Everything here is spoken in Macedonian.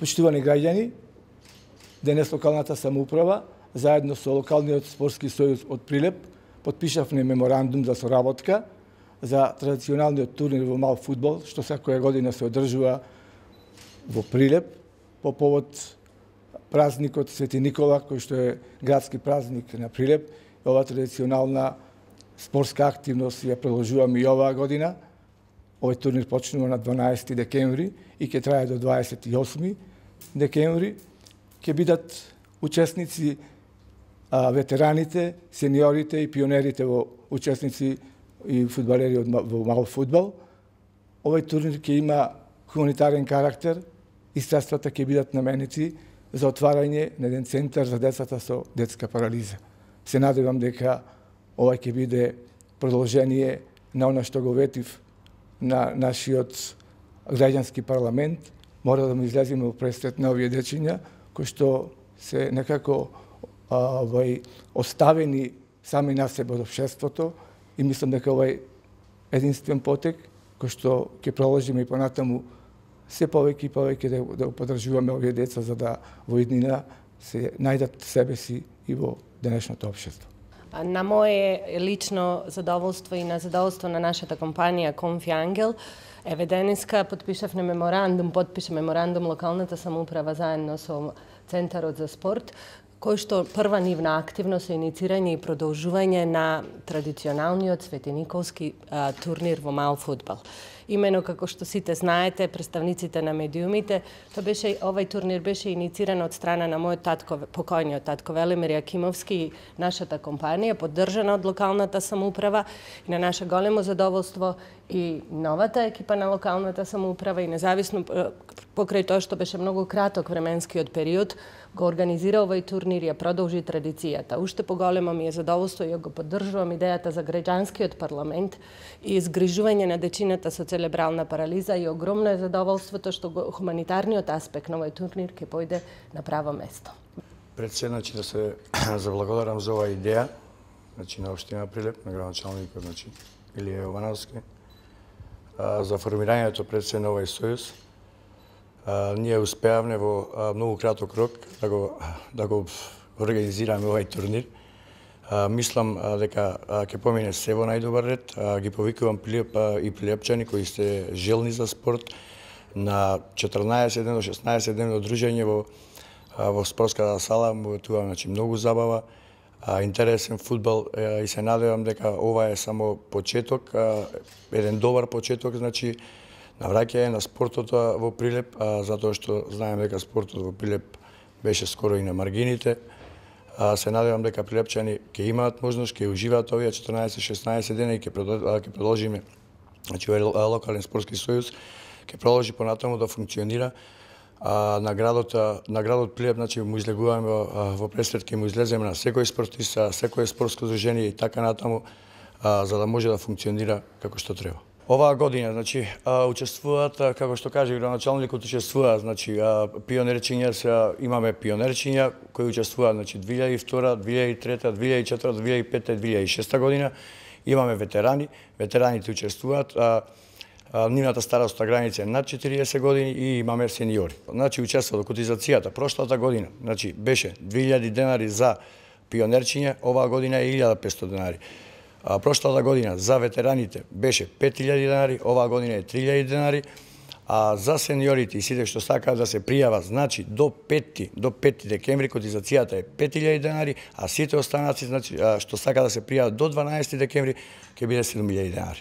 Почитувани граѓани, денес локалната самоуправа, заедно со локалниот спортски сојуз од Прилеп, потпишавме меморандум за соработка за традиционалниот турнир во мал фудбал, што секоја година се одржува во Прилеп по повод празникот Свети Никола, кој што е градски празник на Прилеп. Ова традиционална спортска активност ја продолжуваме и оваа година. Овој турнир почнува на 12 декември и ќе трае до 28 декември. Ќе бидат учесници ветераните, сениорите и пионерите во учесници и фудбалери во мал фудбал. Овој турнир ќе има хуманитарен карактер и средствата ќе бидат наменети за отварање на еден центар за децата со детска парализа. Се надевам дека ова ќе биде продолжение на она што го ветив на нашиот граѓански парламент. Мора да му излеземе во пресрет на овие дечиња, кои што се некако оставени сами на себе од општеството, и мислам дека овај единствен потек, кој што ќе продолжиме и понатаму се повеќе и повеќе да поддржуваме овие деца, за да во иднина се најдат себе си и во денешното општество. На мое лично задоволство и на задоволство на нашата компанија Конфи Ангел, еве денеска подпиша меморандум локалната самоуправа заедно со Центарот за спорт, кој што прва нивна активност е иницирање и продолжување на традиционалниот светениколски турнир во мал фудбал. Имено како што сите знаете, представниците на медиумите, овај турнир беше инициран од страна на мојот татко, покојниот татко Велимир Јакимовски и нашата компанија, поддржана од локалната самоуправа, и на наше големо задоволство и новата екипа на локалната самоуправа, и независно покрај тоа што беше многу краток временскиот период, го организира овој турнир и ја продолжи традицијата. Уште поголемо ми е задоволство и го поддржувам идејата за граѓанскиот парламент и изгрижување на дечината со целебрална парализа, и огромно е задоволството што хуманитарниот аспект на овој турнир ќе појде на право место. Пред се, да се заблагодарам за оваа идеја, на општина Прилеп, на градоначалникот, Илија Јовановски, за формирањето пред се на овој сојуз. Ние успеавме во многу краток рок да го организираме овај турнир. Мислам дека ќе помине се во најдобар ред. Ги повикувам Прилеп и прилепчани кои сте желни за спорт на 14 ден до 16 ден одружање во спортската сала. Тоа многу забава, интересен фудбал, и се надевам дека ова е само почеток, еден добар почеток, на враќање на спортот во Прилеп, затоа што знаеме дека спортот во Прилеп беше скоро и на маргините. Се надевам дека прилепчани ќе имаат можност, ќе уживаат овие 14-16 дена и ќе продолжиме. Локален спортски сојуз ќе продолжи понатаму да функционира. На градот Прилеп му излегуваме во пресрет, ќе му излеземе на секој спортиста, секој спортско здружение и така натаму, за да може да функционира како што треба. Оваа година, учествуваат, како што каже градоначалникот, учествуваат, пионерчиња, имаме пионерчиња кои учествуваат, 2002, 2003, 2004, 2005 и 2006 година. Имаме ветерани, ветераните учествуваат, нивната старосна граница е над 40 години, и имаме сениори. Учествуваат во котизацијата прошлата година, беше 2000 денари за пионерчиња, оваа година е 1500 денари. Прошлата година за ветераните беше 5000 денари, оваа година е 3000 денари, а за сениорите и сите што сакаат да се пријават, до 5 декември котизацијата е 5000 денари, а сите останати што сакаат да се пријават до 12 декември ќе биде 7000 денари.